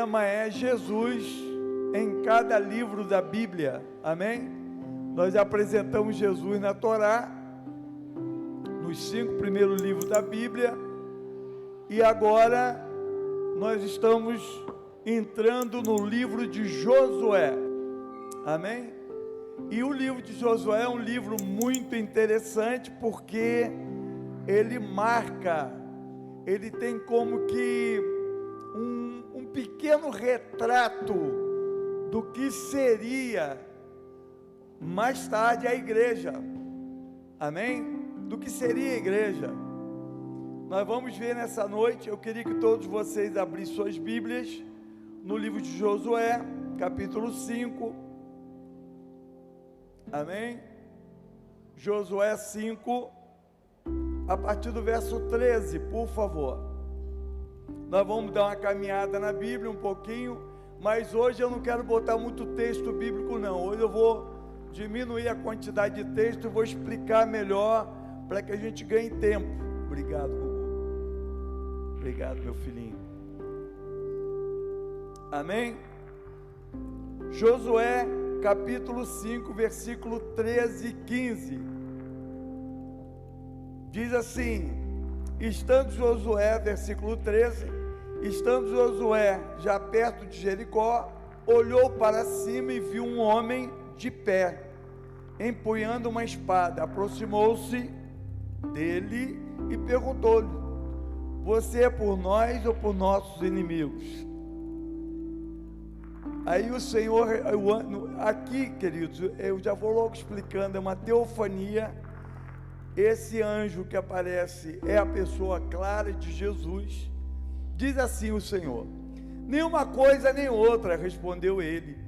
tema é Jesus em cada livro da Bíblia, amém? Nós apresentamos Jesus na Torá, nos 5 primeiros livros da Bíblia, e agora nós estamos entrando no livro de Josué, amém? E o livro de Josué é um livro muito interessante, porque ele marca, ele tem como que um pequeno retrato do que seria mais tarde a igreja, amém? Do que seria a igreja. Nós vamos ver nessa noite. Eu queria que todos vocês abrissem suas Bíblias no livro de Josué, capítulo 5, amém? Josué 5, a partir do verso 13, por favor. Nós vamos dar uma caminhada na Bíblia um pouquinho, mas hoje eu não quero botar muito texto bíblico não. Hoje eu vou diminuir a quantidade de texto e vou explicar melhor, para que a gente ganhe tempo. Obrigado, Gugu. Obrigado, meu filhinho. Amém? Josué, capítulo 5, versículo 13 e 15. Diz assim: estando Josué, versículo 13, estando Josué já perto de Jericó, olhou para cima e viu um homem de pé, empunhando uma espada. Aproximou-se dele e perguntou-lhe: você é por nós ou por nossos inimigos? Aí o Senhor, aqui, queridos, eu já vou logo explicando, é uma teofania. Esse anjo que aparece é a pessoa clara de Jesus. Diz assim o Senhor: nenhuma coisa nem outra, respondeu ele,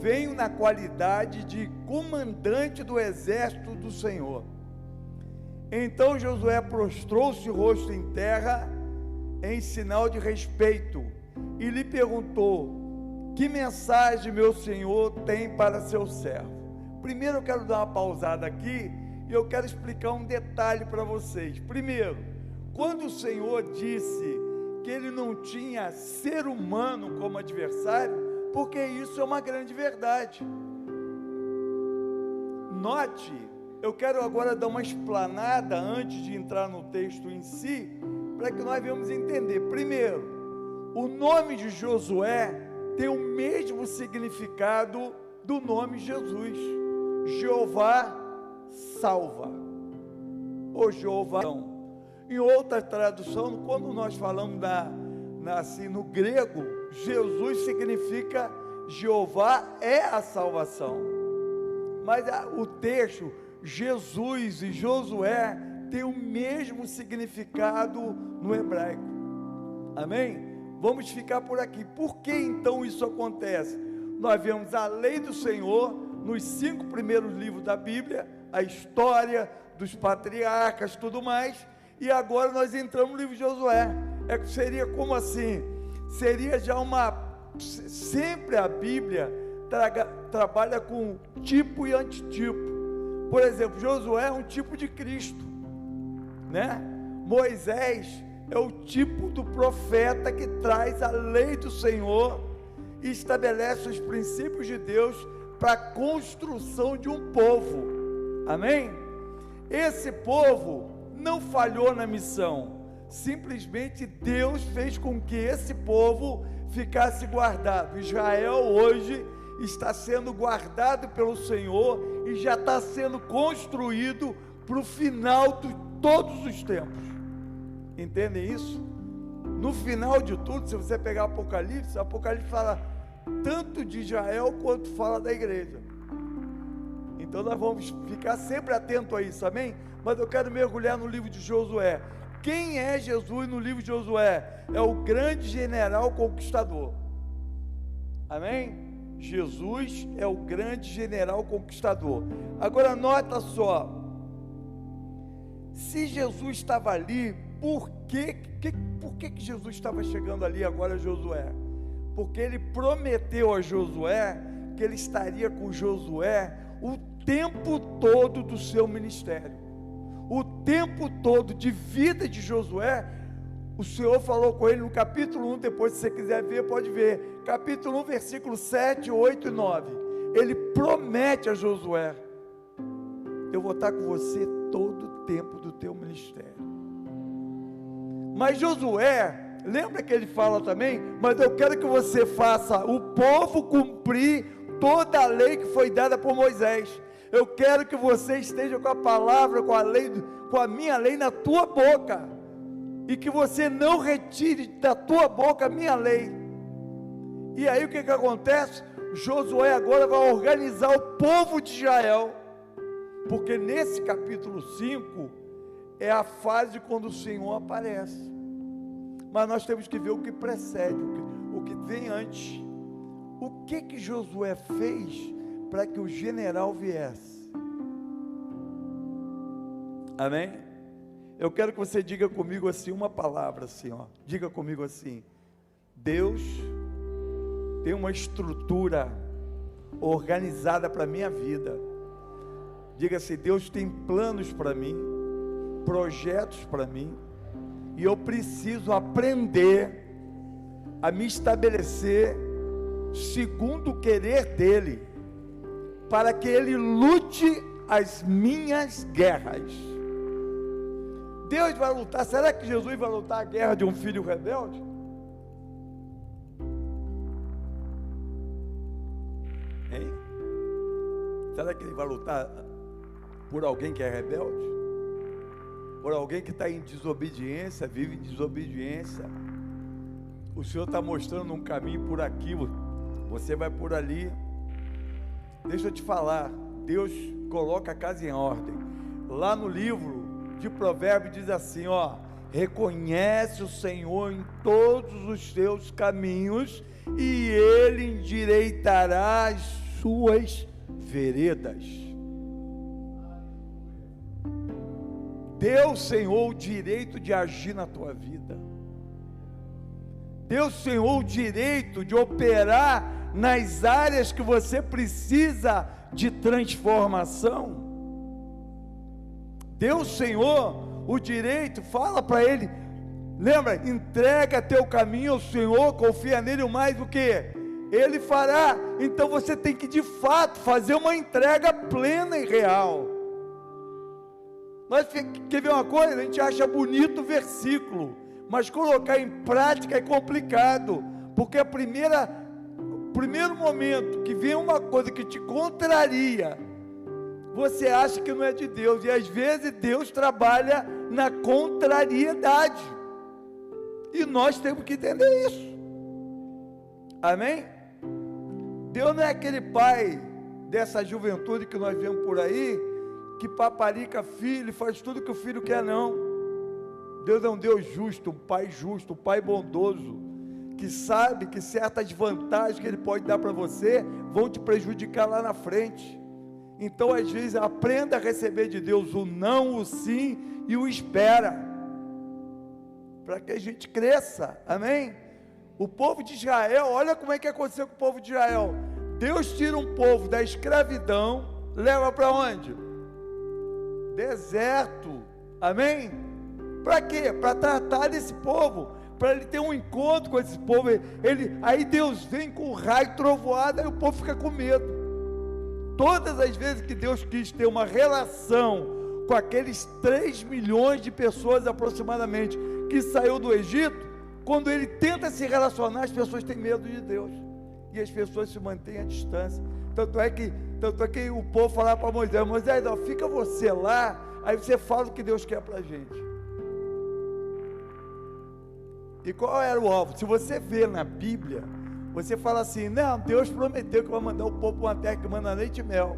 venho na qualidade de comandante do exército do Senhor. Então Josué prostrou-se o rosto em terra, em sinal de respeito, e lhe perguntou: que mensagem meu Senhor tem para seu servo? Primeiro eu quero dar uma pausada aqui, e eu quero explicar um detalhe para vocês. Primeiro, quando o Senhor disse que ele não tinha ser humano como adversário, porque isso é uma grande verdade. Note, eu quero agora dar uma explanada antes de entrar no texto em si, para que nós venhamos entender. Primeiro, o nome de Josué tem o mesmo significado do nome Jesus. Jeová salva, ou Jeová. Em outra tradução, quando nós falamos assim, no grego, Jesus significa Jeová é a salvação. Mas o texto Jesus e Josué tem o mesmo significado no hebraico. Amém? Vamos ficar por aqui. Por que então isso acontece? Nós vemos a lei do Senhor nos 5 primeiros livros da Bíblia, a história dos patriarcas, tudo mais, e agora nós entramos no livro de Josué. Seria como assim? Seria já sempre a Bíblia trabalha com tipo e antitipo. Por exemplo, Josué é um tipo de Cristo, né? Moisés é o tipo do profeta que traz a lei do Senhor e estabelece os princípios de Deus para a construção de um povo, amém? Esse povo não falhou na missão, simplesmente Deus fez com que esse povo ficasse guardado. Israel hoje está sendo guardado pelo Senhor e já está sendo construído para o final de todos os tempos. Entendem isso? No final de tudo, se você pegar Apocalipse fala tanto de Israel quanto fala da igreja. Então nós vamos ficar sempre atentos a isso, amém? Mas eu quero mergulhar no livro de Josué. Quem é Jesus no livro de Josué? É o grande general conquistador, amém? Jesus é o grande general conquistador. Agora nota só, se Jesus estava ali, por que Jesus estava chegando ali agora, Josué? Porque ele prometeu a Josué que ele estaria com Josué o tempo todo do seu ministério. O tempo todo de vida de Josué, o Senhor falou com ele no capítulo 1, depois se você quiser ver, pode ver, capítulo 1, versículo 7, 8 e 9, ele promete a Josué: eu vou estar com você todo o tempo do teu ministério. Mas Josué, lembra que ele fala também, mas eu quero que você faça o povo cumprir toda a lei que foi dada por Moisés. Eu quero que você esteja com a palavra, com a lei, com a minha lei na tua boca, e que você não retire da tua boca a minha lei. E aí o que acontece? Josué agora vai organizar o povo de Israel, porque nesse capítulo 5 é a fase quando o Senhor aparece. Mas nós temos que ver o que precede, o que vem antes. O que Josué fez para que o general viesse? Amém? Eu quero que você diga comigo assim uma palavra assim, ó. Diga comigo assim: Deus tem uma estrutura organizada para a minha vida. Diga assim: Deus tem planos para mim, projetos para mim, e eu preciso aprender a me estabelecer segundo o querer dEle, para que Ele lute as minhas guerras. Deus vai lutar. Será que Jesus vai lutar a guerra de um filho rebelde? Hein? Será que Ele vai lutar por alguém que é rebelde? Por alguém que está em desobediência, vive em desobediência? O Senhor está mostrando um caminho por aqui, você vai por ali. Deixa eu te falar, Deus coloca a casa em ordem. Lá no livro de Provérbios diz assim, ó: reconhece o Senhor em todos os teus caminhos, e Ele endireitará as suas veredas. Dê ao Senhor o direito de agir na tua vida. Dê ao Senhor o direito de operar nas áreas que você precisa de transformação. Dê ao Senhor o direito, fala para Ele, lembra, entrega teu caminho ao Senhor, confia nele, o mais do que Ele fará. Então você tem que de fato fazer uma entrega plena e real. Nós, quer ver uma coisa? A gente acha bonito o versículo, mas colocar em prática é complicado, porque o primeiro momento que vem uma coisa que te contraria, você acha que não é de Deus, e às vezes Deus trabalha na contrariedade, e nós temos que entender isso. Amém? Deus não é aquele pai dessa juventude que nós vemos por aí, que paparica filho e faz tudo que o filho quer, não. Deus é um Deus justo, um pai bondoso, que sabe que certas vantagens que Ele pode dar para você vão te prejudicar lá na frente. Então, às vezes, aprenda a receber de Deus o não, o sim e o espera, para que a gente cresça. Amém? O povo de Israel, olha como é que aconteceu com o povo de Israel. Deus tira um povo da escravidão, leva para onde? Deserto. Amém? Para quê? Para tratar desse povo, para ele ter um encontro com esse povo. Aí Deus vem com raio, trovoada, e o povo fica com medo. Todas as vezes que Deus quis ter uma relação com aqueles 3 milhões de pessoas aproximadamente que saiu do Egito, quando Ele tenta se relacionar, as pessoas têm medo de Deus, e as pessoas se mantêm à distância. Tanto é que o povo falava para Moisés: Moisés, ó, fica você lá, aí você fala o que Deus quer para a gente. E qual era o alvo? Se você vê na Bíblia, você fala assim: não, Deus prometeu que vai mandar o povo para uma terra que manda leite e mel.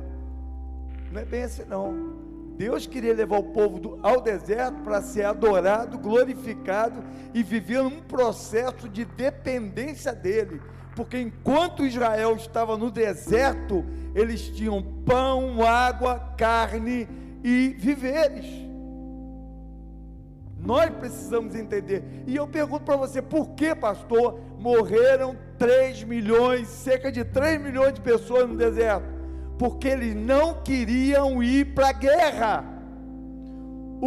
Não é bem assim não. Deus queria levar o povo ao deserto para ser adorado, glorificado e viver um processo de dependência dEle, porque enquanto Israel estava no deserto, eles tinham pão, água, carne e víveres. Nós precisamos entender. E eu pergunto para você: por que, pastor, morreram 3 milhões, cerca de 3 milhões de pessoas no deserto? Porque eles não queriam ir para a guerra.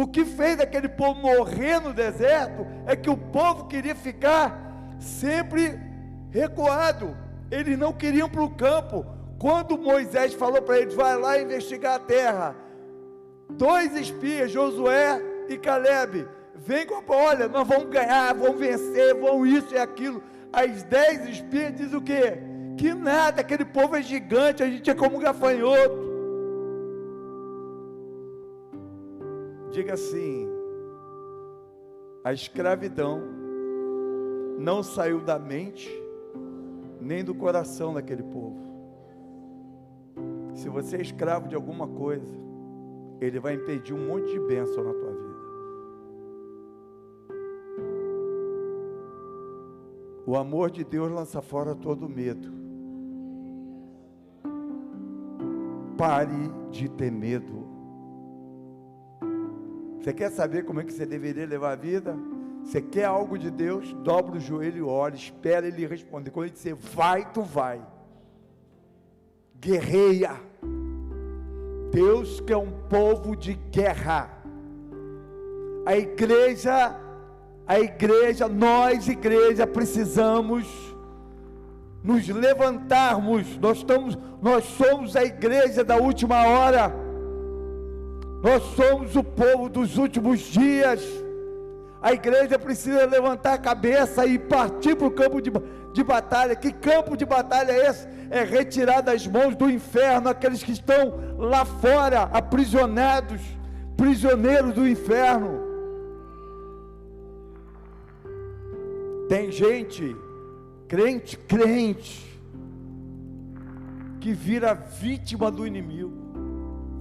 O que fez aquele povo morrer no deserto é que o povo queria ficar sempre recuado. Eles não queriam para o campo. Quando Moisés falou para eles, vai lá investigar a terra, 2 espias, Josué e Caleb, vem com a, olha, nós vamos ganhar, vamos vencer, vamos isso e aquilo. As 10 espias dizem o quê? Que nada, aquele povo é gigante, a gente é como um gafanhoto. Diga assim: a escravidão não saiu da mente, nem do coração daquele povo. Se você é escravo de alguma coisa, ele vai impedir um monte de bênção na tua vida. O amor de Deus lança fora todo medo. Pare de ter medo. Você quer saber como é que você deveria levar a vida? Você quer algo de Deus? Dobra o joelho e ora, espera Ele responder. Quando Ele disser vai, tu vai. Guerreia. Deus quer um povo de guerra. A igreja, nós igreja, precisamos nos levantarmos. Nós somos a igreja da última hora. Nós somos o povo dos últimos dias. A igreja precisa levantar a cabeça e partir para o campo de batalha. Que campo de batalha é esse? É retirar das mãos do inferno aqueles que estão lá fora, aprisionados, prisioneiros do inferno. Tem gente, crente, que vira vítima do inimigo.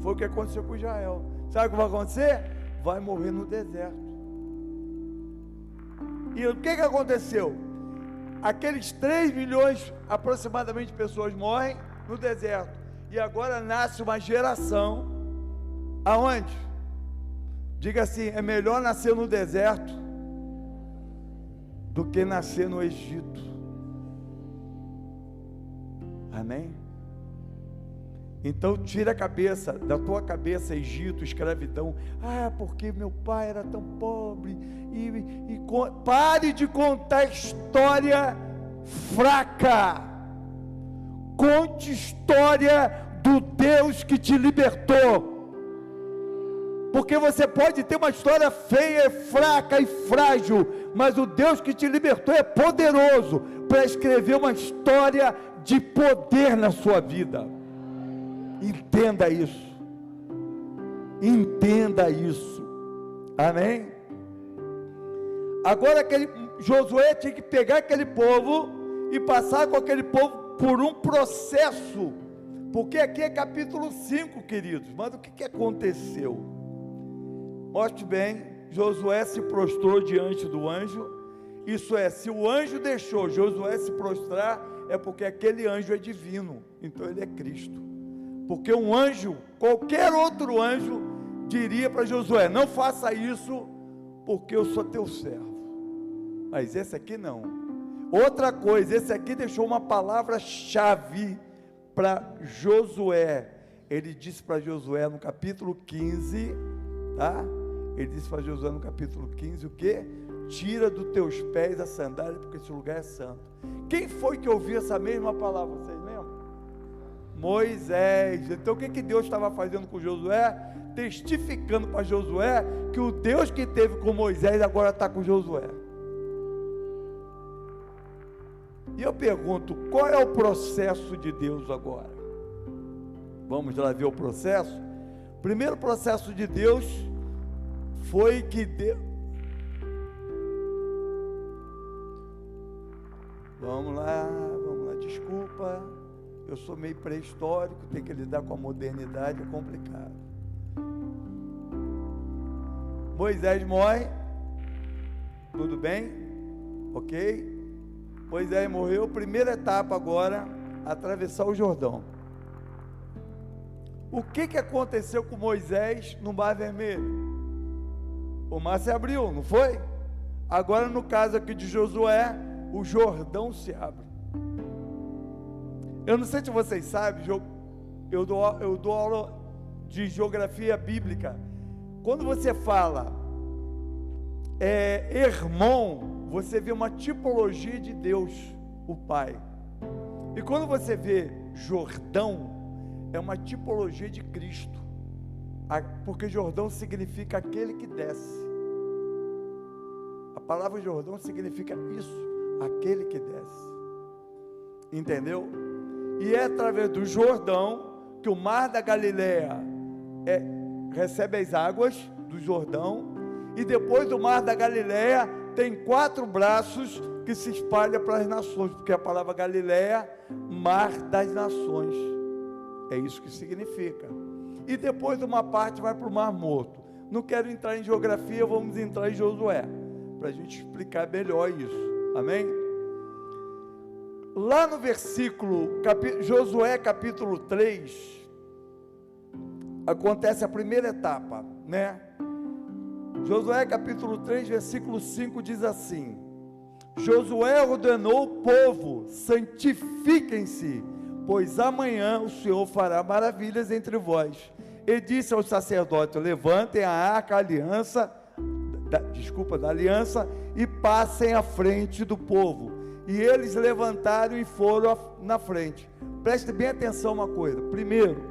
Foi o que aconteceu com Israel. Sabe o que vai acontecer? Vai morrer no deserto. E o que aconteceu? Aqueles 3 milhões aproximadamente de pessoas morrem no deserto. E agora nasce uma geração. Aonde? Diga assim: é melhor nascer no deserto do que nascer no Egito. Amém? Então tira a cabeça, da tua cabeça, Egito, escravidão. Ah, porque meu pai era tão pobre. Pare de contar história fraca. Conte história do Deus que te libertou. Porque você pode ter uma história feia, fraca e frágil, mas o Deus que te libertou é poderoso para escrever uma história de poder na sua vida. Entenda isso. Entenda isso. Amém? Agora Josué tinha que pegar aquele povo e passar com aquele povo por um processo. Porque aqui é capítulo 5, queridos. Mas o que aconteceu? Mostre bem, Josué se prostrou diante do anjo. Isso é, se o anjo deixou Josué se prostrar, é porque aquele anjo é divino. Então ele é Cristo. Porque um anjo, qualquer outro anjo, diria para Josué: não faça isso, porque eu sou teu servo. Mas esse aqui não. Outra coisa, esse aqui deixou uma palavra-chave para Josué. Ele disse para Josué no capítulo 15, tá? Ele disse para Josué no capítulo 15 o quê? Tira dos teus pés a sandália, porque esse lugar é santo. Quem foi que ouviu essa mesma palavra? Vocês lembram? Moisés. Então o que Deus estava fazendo com Josué? Testificando para Josué que o Deus que teve com Moisés agora está com Josué. E eu pergunto, qual é o processo de Deus agora? Vamos lá ver o processo? O primeiro processo de Deus foi que Vamos lá, desculpa, eu sou meio pré-histórico, tem que lidar com a modernidade, é complicado. Moisés morre, tudo bem? Ok? Moisés morreu, primeira etapa agora, atravessar o Jordão. O que aconteceu com Moisés no Mar Vermelho? O mar se abriu, não foi? Agora no caso aqui de Josué, o Jordão se abre. Eu não sei se vocês sabem, eu dou aula de geografia bíblica. Quando você fala irmão, você vê uma tipologia de Deus, o Pai. E quando você vê Jordão, é uma tipologia de Cristo, porque Jordão significa aquele que desce. A palavra Jordão significa isso, aquele que desce. Entendeu? E é através do Jordão que o mar da Galileia recebe as águas do Jordão, e depois do mar da Galileia tem 4 braços que se espalham para as nações, porque a palavra Galileia, mar das nações, é isso que significa. E depois de uma parte vai para o Mar Morto. Não quero entrar em geografia, vamos entrar em Josué, para a gente explicar melhor isso, amém? Lá no versículo, Josué capítulo 3, acontece a primeira etapa, né? Josué capítulo 3, versículo 5 diz assim: Josué ordenou o povo: santifiquem-se, pois amanhã o Senhor fará maravilhas entre vós. E disse aos sacerdotes: levantem a arca da aliança e passem à frente do povo. E eles levantaram e foram na frente. Preste bem atenção uma coisa. Primeiro,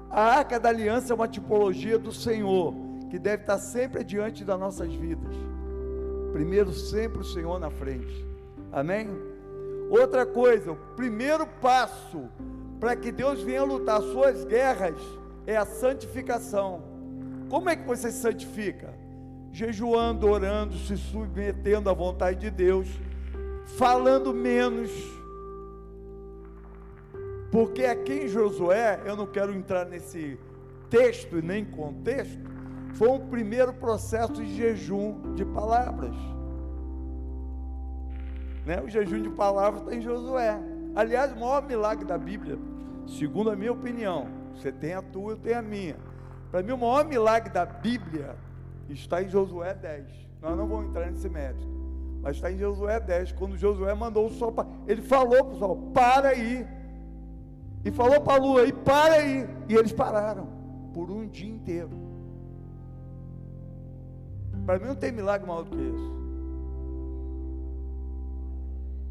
a arca da aliança é uma tipologia do Senhor, que deve estar sempre diante das nossas vidas. Primeiro, sempre o Senhor na frente, amém? Outra coisa, o primeiro passo para que Deus venha lutar suas guerras é a santificação. Como é que você se santifica? Jejuando, orando, se submetendo à vontade de Deus, falando menos, porque aqui em Josué, eu não quero entrar nesse texto e nem contexto, foi um primeiro processo de jejum de palavras, né? O jejum de palavras está em Josué. Aliás, o maior milagre da Bíblia, segundo a minha opinião, você tem a tua, eu tenho a minha. Para mim, o maior milagre da Bíblia está em Josué 10. Nós não vamos entrar nesse mérito, mas está em Josué 10, quando Josué mandou o sol, ele falou para o sol: para aí, e falou para a lua: e para aí, e eles pararam, por um dia inteiro. Para mim não tem milagre maior do que isso.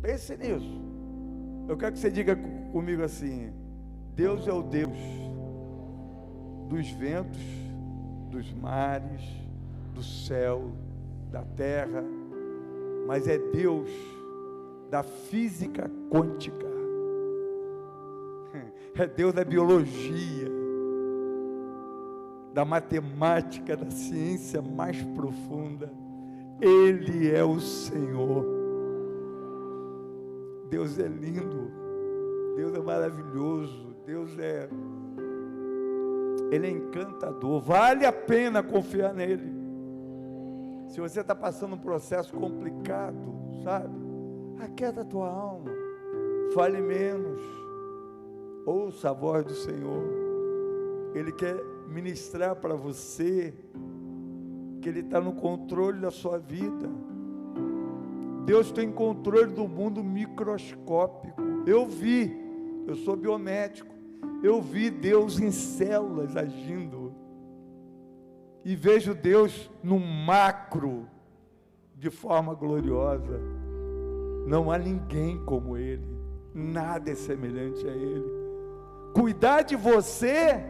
Pense nisso. Eu quero que você diga comigo assim: Deus é o Deus dos ventos, dos mares, do céu, da terra, mas é Deus da física quântica, é Deus da biologia, da matemática, da ciência mais profunda. Ele é o Senhor. Deus é lindo, Deus é maravilhoso, Ele é encantador, vale a pena confiar nele. Se você está passando um processo complicado, sabe, aquieta a tua alma, fale menos, ouça a voz do Senhor. Ele quer ministrar para você que Ele está no controle da sua vida. Deus tem controle do mundo microscópico. Eu sou biomédico, eu vi Deus em células agindo, e vejo Deus no macro, de forma gloriosa. Não há ninguém como Ele, nada é semelhante a Ele. Cuidar de você,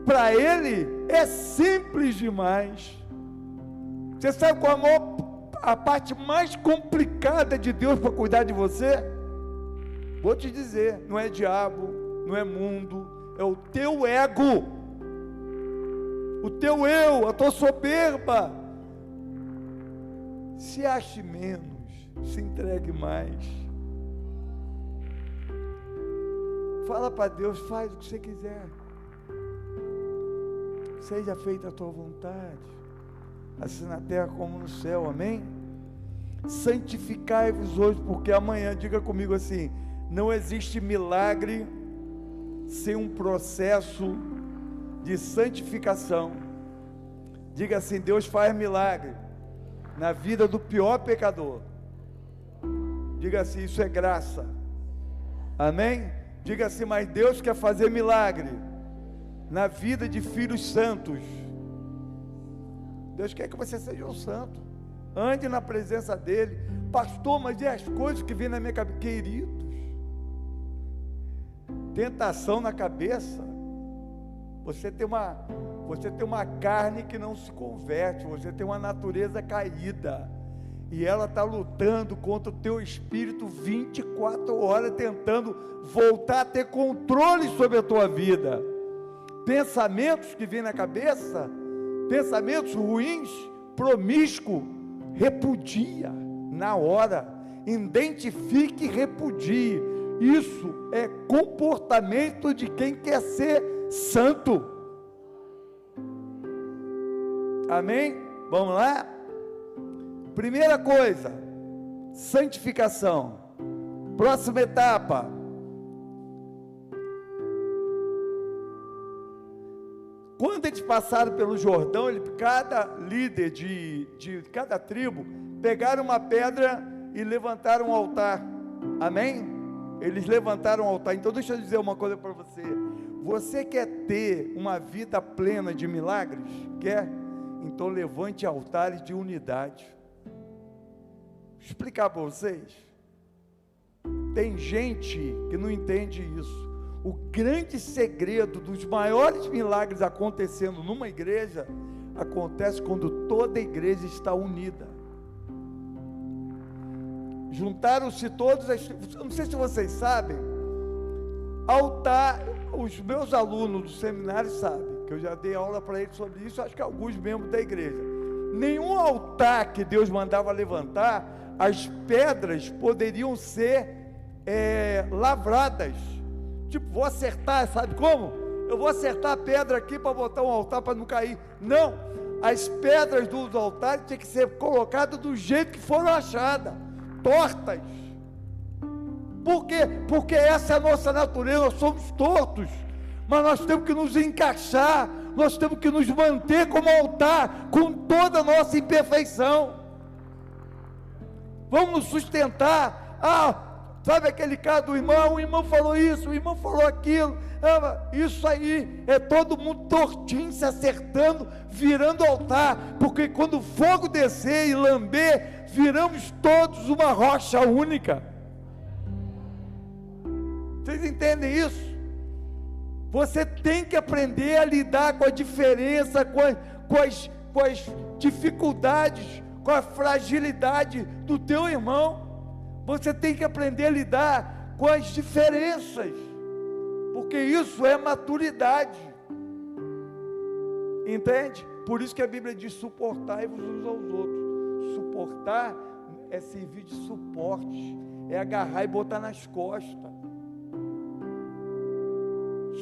para Ele, é simples demais. Você sabe qual a parte mais complicada de Deus para cuidar de você? Vou te dizer: não é diabo, não é mundo, é o teu ego, o teu eu, a tua soberba. Se ache menos, se entregue mais. Fala para Deus: faz o que você quiser, seja feita a tua vontade, assim na terra como no céu, amém? Santificai-vos hoje, porque amanhã, diga comigo assim: não existe milagre sem um processo de santificação. Diga assim: Deus faz milagre na vida do pior pecador. Diga assim: isso é graça, amém? Diga assim: mas Deus quer fazer milagre na vida de filhos santos. Deus quer que você seja um santo. Ande na presença dele. Pastor, mas e as coisas que vêm na minha cabeça? Queridos, tentação na cabeça. Você tem uma carne que não se converte. Você tem uma natureza caída. E ela está lutando contra o teu espírito 24 horas, tentando voltar a ter controle sobre a tua vida. Pensamentos que vêm na cabeça, pensamentos ruins, promíscuo, repudia na hora. Identifique e repudie. Isso é comportamento de quem quer ser santo. Amém? Vamos lá? Primeira coisa, santificação. Próxima etapa. Quando eles passaram pelo Jordão, cada líder de cada tribo pegaram uma pedra e levantaram um altar. Amém? Eles levantaram um altar. Então deixa eu dizer uma coisa para você. Você quer ter uma vida plena de milagres? Quer? Então levante altares de unidade. Vou explicar para vocês. Tem gente que não entende isso. O grande segredo dos maiores milagres acontecendo numa igreja, acontece quando toda a igreja está unida. Juntaram-se todos, não sei se vocês sabem, altar, os meus alunos do seminário sabem, que eu já dei aula para eles sobre isso, acho que alguns membros da igreja. Nenhum altar que Deus mandava levantar, as pedras poderiam ser lavradas. Tipo, vou acertar, sabe como? Eu vou acertar a pedra aqui para botar um altar para não cair. Não, as pedras dos altares tinham que ser colocadas do jeito que foram achadas, tortas. Por quê? Porque essa é a nossa natureza, nós somos tortos, mas nós temos que nos encaixar, nós temos que nos manter como altar, com toda a nossa imperfeição. Vamos nos sustentar. Sabe aquele caso do irmão? O irmão falou isso, o irmão falou aquilo. Isso aí é todo mundo tortinho, se acertando, virando altar. Porque quando o fogo descer e lamber, viramos todos uma rocha única. Vocês entendem isso? Você tem que aprender a lidar com a diferença, com as dificuldades, com a fragilidade do teu irmão. Você tem que aprender a lidar com as diferenças, porque isso é maturidade, entende? Por isso que a Bíblia diz: suportai-vos uns aos outros. Suportar é servir de suporte, é agarrar e botar nas costas.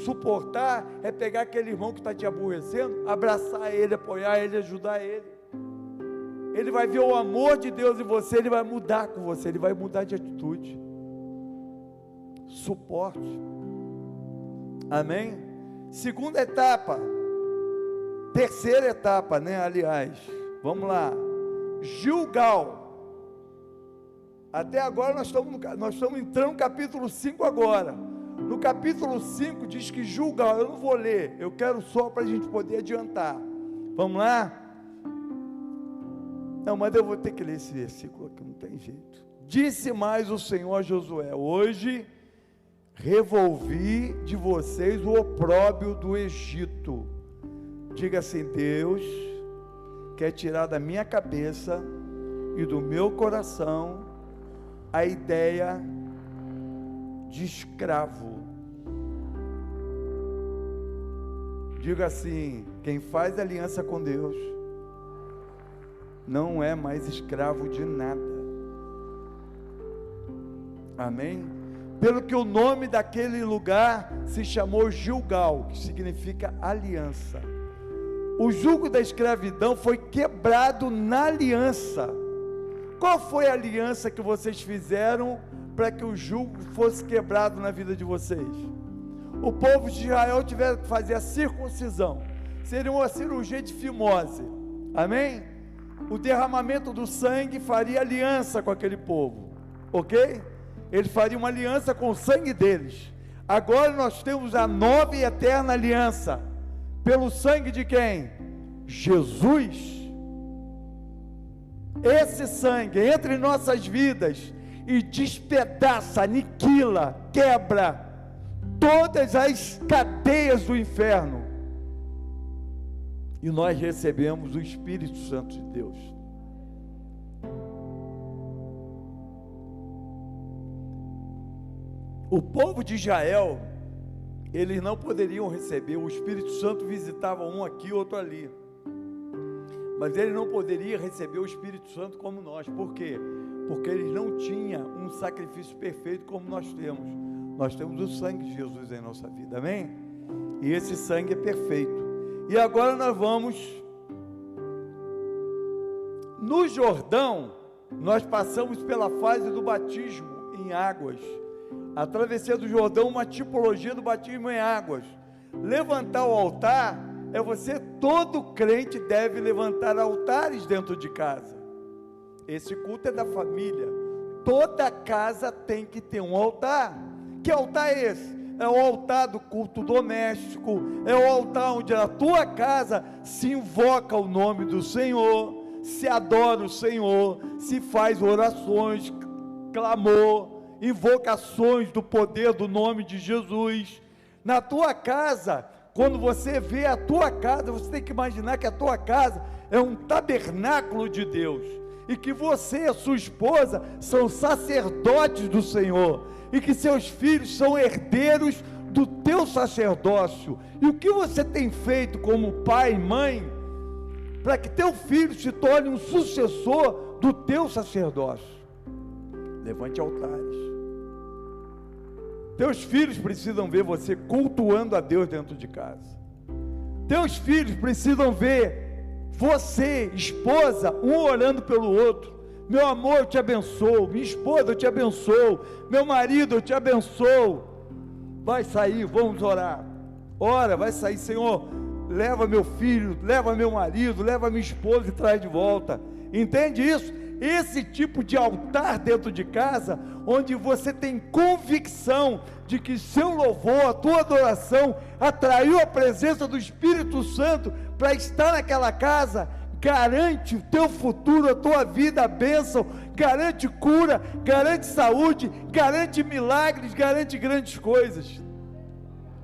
Suportar é pegar aquele irmão que está te aborrecendo, abraçar ele, apoiar ele, ajudar ele. Ele vai ver o amor de Deus em você, ele vai mudar com você, ele vai mudar de atitude. Suporte. Amém? Segunda etapa. Terceira etapa, né? Aliás, vamos lá. Gilgal. Até agora nós estamos entrando no capítulo 5 agora. No capítulo 5 diz que Gilgal, eu não vou ler, eu quero só para a gente poder adiantar. Vamos lá? Não, mas eu vou ter que ler esse versículo aqui, não tem jeito. Disse mais o Senhor a Josué: hoje revolvi de vocês o opróbrio do Egito. Diga assim: Deus quer tirar da minha cabeça e do meu coração a ideia de escravo. Diga assim: quem faz aliança com Deus não é mais escravo de nada. Amém? Pelo que o nome daquele lugar se chamou Gilgal, que significa aliança. O jugo da escravidão foi quebrado na aliança. Qual foi a aliança que vocês fizeram para que o jugo fosse quebrado na vida de vocês? O povo de Israel tiveram que fazer a circuncisão. Seria uma cirurgia de fimose. Amém? O derramamento do sangue faria aliança com aquele povo, ok? Ele faria uma aliança com o sangue deles. Agora nós temos a nova e eterna aliança, pelo sangue de quem? Jesus. esse sangue entra em nossas vidas e despedaça, aniquila, quebra todas as cadeias do inferno, e nós recebemos o Espírito Santo de Deus. O povo de Israel, eles não poderiam receber, o Espírito Santo visitava um aqui, outro ali, mas ele não poderia receber o Espírito Santo como nós. Por quê? Porque eles não tinham um sacrifício perfeito como nós temos. Nós temos o sangue de Jesus em nossa vida, amém? E esse sangue é perfeito. E agora nós vamos no Jordão. Nós passamos pela fase do batismo em águas. A travessia do Jordão, uma tipologia do batismo em águas. Levantar o altar é você, todo crente deve levantar altares dentro de casa. Esse culto é da família. Toda casa tem que ter um altar. Que altar é esse? É o altar do culto doméstico, é o altar onde na tua casa se invoca o nome do Senhor, se adora o Senhor, se faz orações, clamor, invocações do poder do nome de Jesus. Na tua casa, quando você vê a tua casa, você tem que imaginar que a tua casa é um tabernáculo de Deus, e que você e a sua esposa são sacerdotes do Senhor, e que seus filhos são herdeiros do teu sacerdócio. E o que você tem feito como pai e mãe, para que teu filho se torne um sucessor do teu sacerdócio? Levante altares. Teus filhos precisam ver você cultuando a Deus dentro de casa. Teus filhos precisam ver você, esposa, um orando pelo outro. Meu amor, eu te abençoo. Minha esposa, eu te abençoo. Meu marido, eu te abençoo. Vai sair, vamos orar. Ora, vai sair, Senhor, leva meu filho, leva meu marido, leva minha esposa e traz de volta. Entende isso? Esse tipo de altar dentro de casa, onde você tem convicção de que seu louvor, a tua adoração, atraiu a presença do Espírito Santo para estar naquela casa, garante o teu futuro, a tua vida, a bênção, garante cura, garante saúde, garante milagres, garante grandes coisas.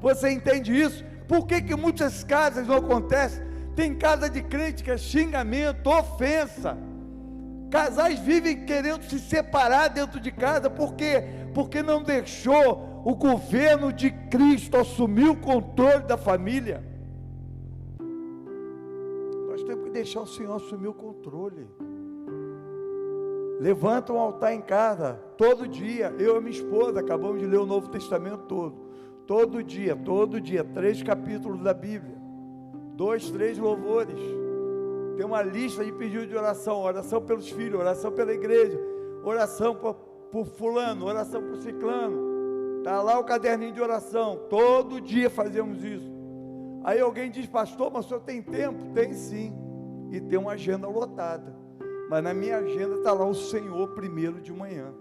Você entende isso? Por que muitas casas não acontecem? Tem casa de crente que é xingamento, ofensa. Casais vivem querendo se separar dentro de casa. Por quê? Porque não deixou o governo de Cristo assumir o controle da família. Nós temos que deixar o Senhor assumir o controle. Levanta um altar em casa, todo dia. Eu e minha esposa acabamos de ler o Novo Testamento todo dia, 3 capítulos da Bíblia, 2, 3 louvores. Tem uma lista de pedido de oração, oração pelos filhos, oração pela igreja, oração por fulano, oração por ciclano. Está lá o caderninho de oração, todo dia fazemos isso. Aí alguém diz: pastor, mas o senhor tem tempo? Tem sim, e tem uma agenda lotada, mas na minha agenda está lá o Senhor primeiro de manhã.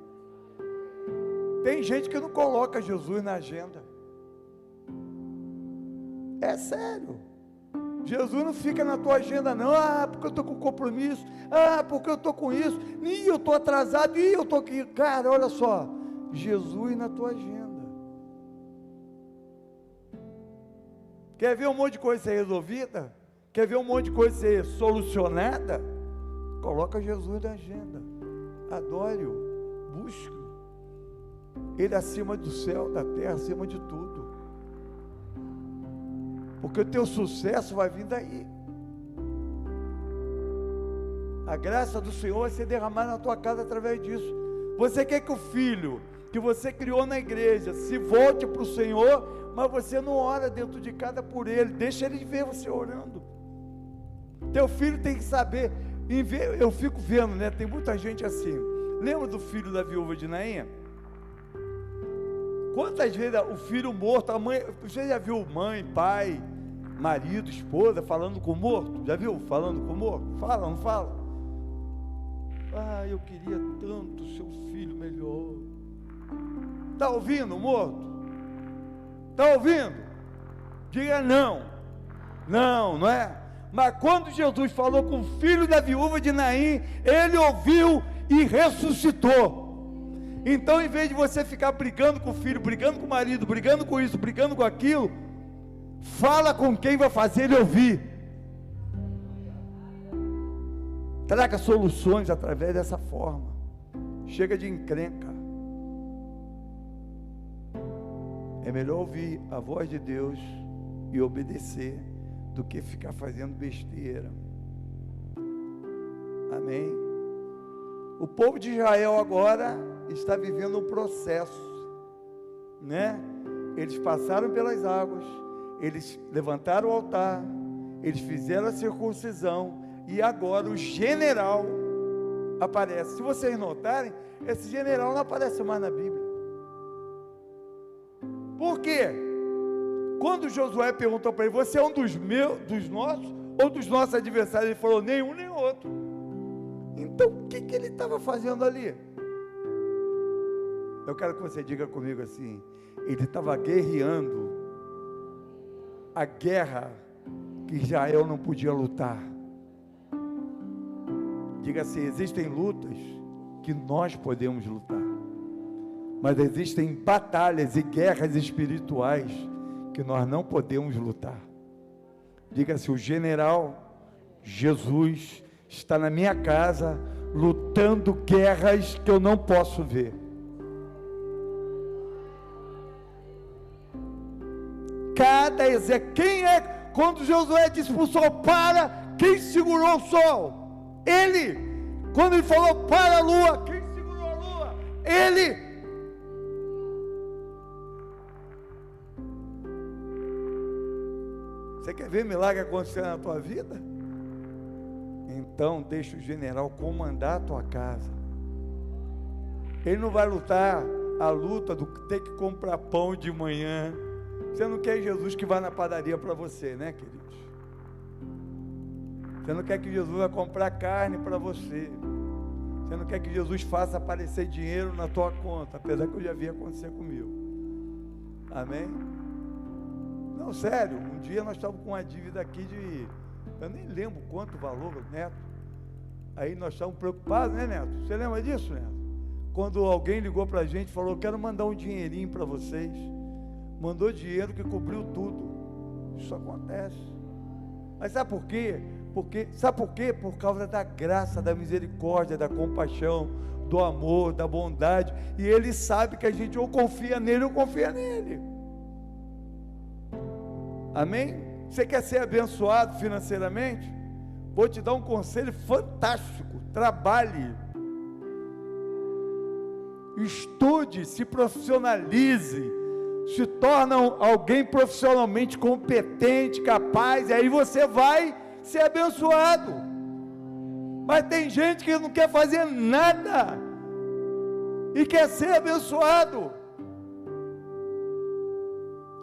Tem gente que não coloca Jesus na agenda, é sério. Jesus não fica na tua agenda não. Porque eu estou com compromisso, porque eu estou com isso, eu estou atrasado, eu estou aqui. Cara, olha só, Jesus na tua agenda. Quer ver um monte de coisa ser resolvida? Quer ver um monte de coisa ser solucionada? Coloca Jesus na agenda, adore-o, busque-o, Ele acima do céu, da terra, acima de tudo, porque o teu sucesso vai vir daí. A graça do Senhor vai ser derramada na tua casa através disso. Você quer que o filho que você criou na igreja se volte para o Senhor, mas você não ora dentro de casa por ele, deixa ele ver você orando. Teu filho tem que saber. Eu fico vendo, né? Tem muita gente assim. Lembra do filho da viúva de Nainha? Quantas vezes o filho morto, a mãe, você já viu mãe, pai, marido, esposa falando com o morto? Já viu falando com o morto? Fala, não fala? Eu queria tanto seu filho melhor. Está ouvindo o morto? Está ouvindo? Diga não. Não é? Mas quando Jesus falou com o filho da viúva de Naim, ele ouviu e ressuscitou. Então, em vez de você ficar brigando com o filho, brigando com o marido, brigando com isso, brigando com aquilo, fala com quem vai fazer ele ouvir. Traga soluções através dessa forma. Chega de encrenca. É melhor ouvir a voz de Deus e obedecer do que ficar fazendo besteira. Amém? O povo de Israel agora está vivendo um processo, né? Eles passaram pelas águas, eles levantaram o altar, eles fizeram a circuncisão, e agora o general aparece. Se vocês notarem, esse general não aparece mais na Bíblia. Por quê? Quando Josué perguntou para ele: você é um dos nossos ou dos nossos adversários? Ele falou: nenhum nem outro. Então o que ele estava fazendo ali? Eu quero que você diga comigo assim: ele estava guerreando a guerra que Israel não podia lutar. Diga assim: existem lutas que nós podemos lutar, mas existem batalhas e guerras espirituais que nós não podemos lutar. Diga assim: o general Jesus está na minha casa lutando guerras que eu não posso ver. Quando Josué disse para o sol: para, quem segurou o sol? Ele. Quando ele falou: para a lua, quem segurou a lua? Ele. Você quer ver milagre acontecer na tua vida? Então deixa o general comandar a tua casa. Ele não vai lutar a luta do ter que comprar pão de manhã. Você não quer Jesus que vá na padaria para você, né, queridos? Você não quer que Jesus vá comprar carne para você. Você não quer que Jesus faça aparecer dinheiro na tua conta, apesar que eu já vi acontecer comigo. Amém? Não, sério, um dia nós estávamos com uma dívida aqui de, eu nem lembro quanto valor, Neto. Aí nós estávamos preocupados, né, Neto? Você lembra disso, Neto? Quando alguém ligou para a gente e falou: quero mandar um dinheirinho para vocês. Mandou dinheiro que cobriu tudo. Isso acontece. Mas sabe por quê? Sabe por quê? Por causa da graça, da misericórdia, da compaixão, do amor, da bondade. E Ele sabe que a gente ou confia nele ou confia nele. Amém? Você quer ser abençoado financeiramente? Vou te dar um conselho fantástico: trabalhe, estude, se profissionalize, se torne alguém profissionalmente competente, capaz, e aí você vai ser abençoado. Mas tem gente que não quer fazer nada e quer ser abençoado.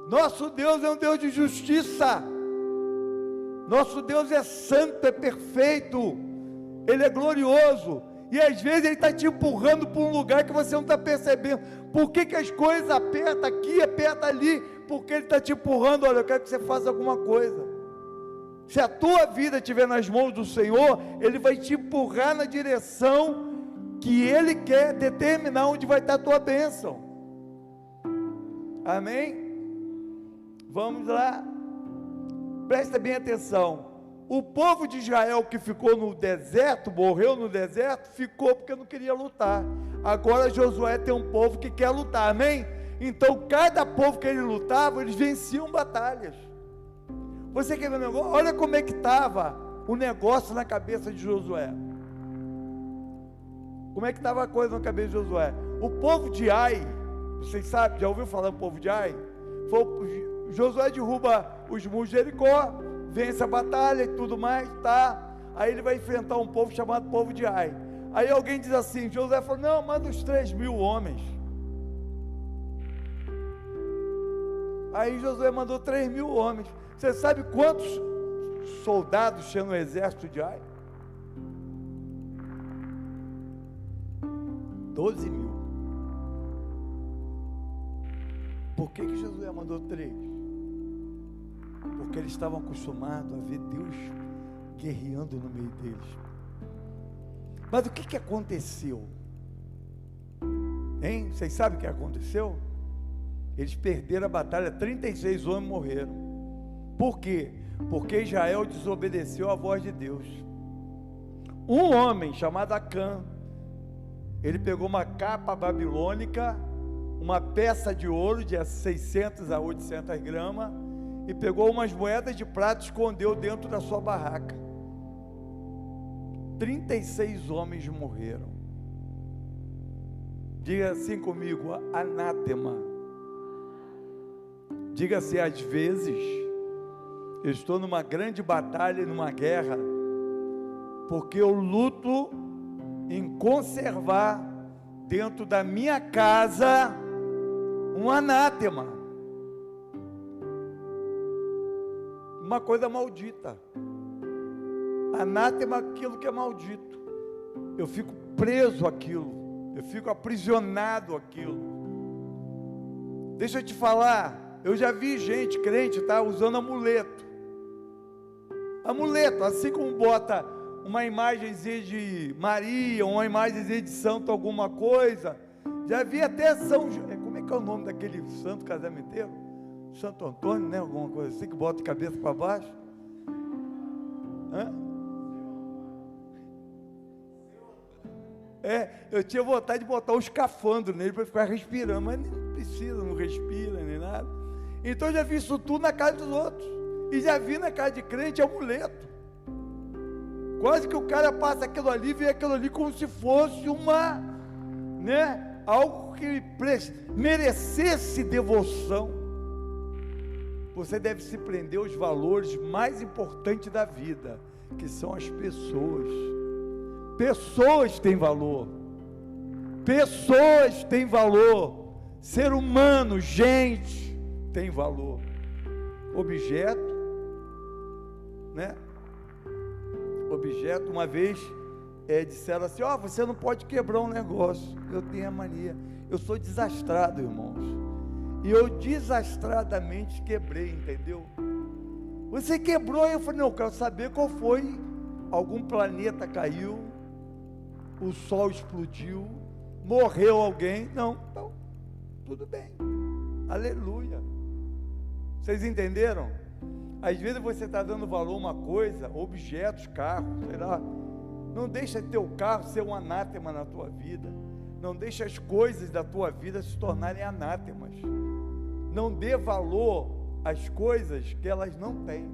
Nosso Deus é um Deus de justiça. Nosso Deus é santo, é perfeito, Ele é glorioso, e às vezes Ele está te empurrando para um lugar que você não está percebendo. Por que as coisas apertam aqui, apertam ali? Porque Ele está te empurrando. Olha, eu quero que você faça alguma coisa. Se a tua vida estiver nas mãos do Senhor, Ele vai te empurrar na direção que Ele quer determinar onde vai estar a tua bênção. Amém? Vamos lá. Presta bem atenção. O povo de Israel que ficou no deserto, morreu no deserto, ficou porque não queria lutar. Agora Josué tem um povo que quer lutar, amém? Então cada povo que ele lutava, eles venciam batalhas. Você quer ver o negócio? Olha como é que estava o negócio na cabeça de Josué. Como é que estava a coisa na cabeça de Josué? O povo de Ai, vocês sabem, já ouviu falar do povo de Ai? Josué derruba os muros de Jericó, vence a batalha e tudo mais, tá? Aí ele vai enfrentar um povo chamado povo de Ai. Aí alguém diz assim, Josué falou: não, manda uns 3.000 homens. Aí Josué mandou 3.000 homens. Você sabe quantos soldados tinha no exército de Ai? 12.000. Por que Josué mandou 3? Porque eles estavam acostumados a ver Deus guerreando no meio deles. Mas o que aconteceu? Hein? Vocês sabem o que aconteceu? Eles perderam a batalha, 36 homens morreram. Por quê? Porque Israel desobedeceu à voz de Deus. Um homem chamado Acã, ele pegou uma capa babilônica, uma peça de ouro de 600 a 800 gramas, e pegou umas moedas de prata e escondeu dentro da sua barraca. 36 homens morreram. Diga assim comigo, anátema. Diga assim, às vezes, eu estou numa grande batalha, numa guerra, porque eu luto em conservar dentro da minha casa um anátema, uma coisa maldita. Anátema é aquilo que é maldito. Eu fico preso àquilo, eu fico aprisionado àquilo. Deixa eu te falar, eu já vi gente crente usando amuleto. Amuleto, assim como bota uma imagenzinha de Maria, uma imagenzinha de santo alguma coisa. Já vi até como é que é o nome daquele santo casamenteiro? Santo Antônio, né? Alguma coisa assim, que bota a cabeça para baixo. Hã? Eu tinha vontade de botar um escafandro nele para ficar respirando, mas não precisa, não respira nem nada. Então eu já vi isso tudo na casa dos outros. E já vi na casa de crente amuleto. Quase que o cara passa aquilo ali, vê aquilo ali como se fosse algo que merecesse devoção. Você deve se prender aos valores mais importantes da vida, que são as pessoas. Pessoas têm valor. Pessoas têm valor. Ser humano, gente, tem valor. Objeto, né? Objeto, uma vez disseram assim, você não pode quebrar um negócio. Eu tenho a mania, eu sou desastrado, irmãos, e eu desastradamente quebrei, entendeu? Você quebrou, eu falei, não, eu quero saber qual foi. Algum planeta caiu, o sol explodiu, morreu alguém? Não, então, tudo bem, aleluia. Vocês entenderam? Às vezes você está dando valor a uma coisa, objetos, carros, sei lá. Não deixa teu carro ser um anátema na tua vida. Não deixa as coisas da tua vida se tornarem anátemas. Não dê valor às coisas que elas não têm.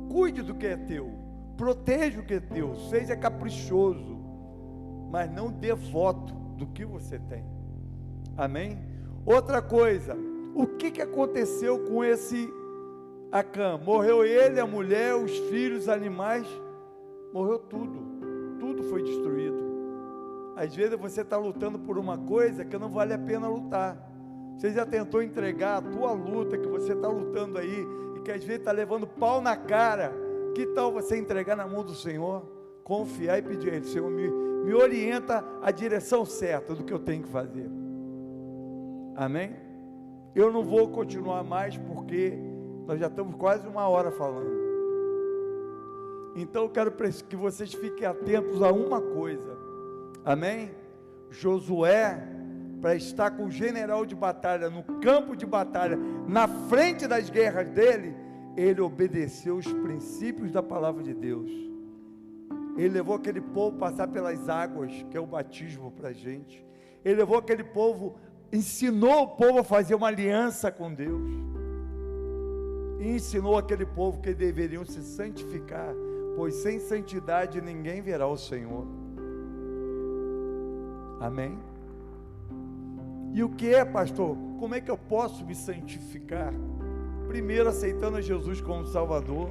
Cuide do que é teu. Proteja o que é teu. Seja caprichoso. Mas não dê voto do que você tem. Amém? Outra coisa. O que aconteceu com esse Acã? Morreu ele, a mulher, os filhos, os animais, morreu tudo, tudo foi destruído. Às vezes você está lutando por uma coisa que não vale a pena lutar. Você já tentou entregar a tua luta que você está lutando aí, e que às vezes está levando pau na cara? Que tal você entregar na mão do Senhor, confiar e pedir a Ele, Senhor, me orienta a direção certa do que eu tenho que fazer. Amém? Eu não vou continuar mais, porque nós já estamos quase 1 hora falando. Então eu quero que vocês fiquem atentos a uma coisa. Amém? Josué, para estar com o general de batalha, no campo de batalha, na frente das guerras dele, ele obedeceu os princípios da palavra de Deus. Ele levou aquele povo a passar pelas águas, que é o batismo para a gente. Ele levou aquele povo, ensinou o povo a fazer uma aliança com Deus. E ensinou aquele povo que deveriam se santificar, pois sem santidade ninguém verá o Senhor. Amém? E o que é, pastor? Como é que eu posso me santificar? Primeiro, aceitando a Jesus como Salvador.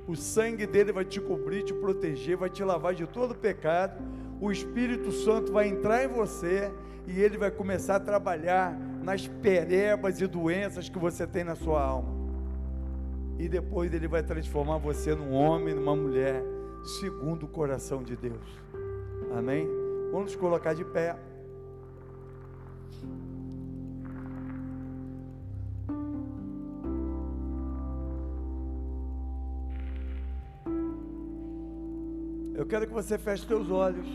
O sangue dele vai te cobrir, te proteger, vai te lavar de todo pecado. O Espírito Santo vai entrar em você e ele vai começar a trabalhar nas perebas e doenças que você tem na sua alma. E depois ele vai transformar você num homem, numa mulher, segundo o coração de Deus. Amém? Vamos nos colocar de pé. Eu quero que você feche teus olhos.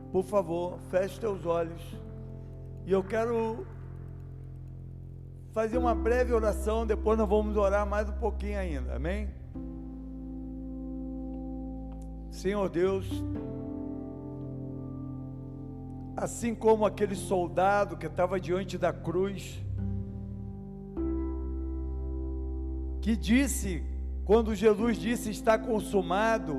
Por favor, feche teus olhos. E eu quero fazer uma breve oração, depois nós vamos orar mais um pouquinho ainda, amém? Senhor Deus, assim como aquele soldado que estava diante da cruz, que disse, quando Jesus disse está consumado,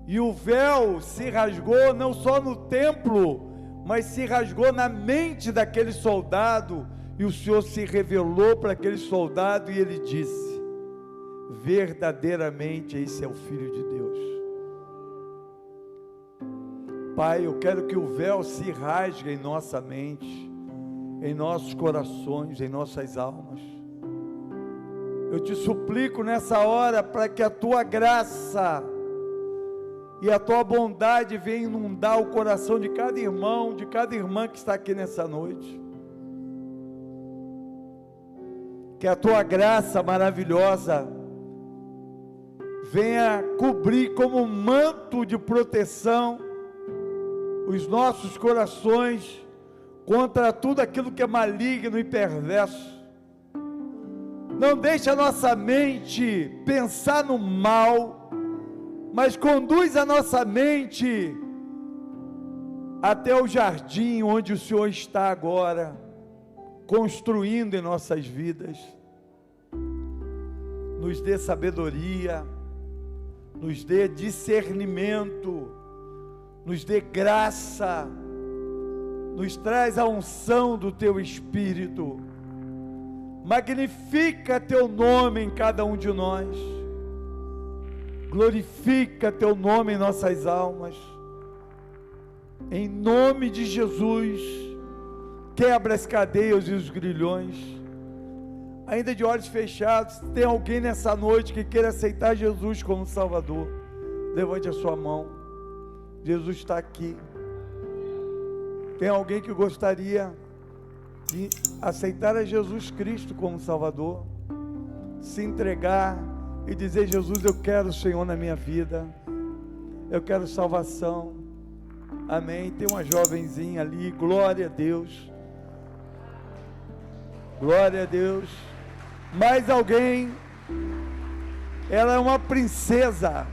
e o véu se rasgou não só no templo, mas se rasgou na mente daquele soldado, e o Senhor se revelou para aquele soldado e ele disse: verdadeiramente esse é o Filho de Deus. Pai, eu quero que o véu se rasgue em nossa mente, em nossos corações, em nossas almas. Eu te suplico nessa hora para que a tua graça e a tua bondade venha inundar o coração de cada irmão, de cada irmã que está aqui nessa noite. Que a tua graça maravilhosa venha cobrir como um manto de proteção os nossos corações contra tudo aquilo que é maligno e perverso. Não deixe a nossa mente pensar no mal, mas conduz a nossa mente até o jardim onde o Senhor está agora, construindo em nossas vidas. Nos dê sabedoria, nos dê discernimento, nos dê graça, nos traz a unção do Teu Espírito. Magnifica Teu nome em cada um de nós, glorifica Teu nome em nossas almas, em nome de Jesus. Quebra as cadeias e os grilhões. Ainda de olhos fechados, tem alguém nessa noite que queira aceitar Jesus como Salvador? Levante a sua mão. Jesus está aqui. Tem alguém que gostaria de aceitar a Jesus Cristo como Salvador? Se entregar e dizer: Jesus, eu quero o Senhor na minha vida, eu quero salvação. Amém. Tem uma jovenzinha ali, glória a Deus. Glória a Deus. Mais alguém? Ela é uma princesa.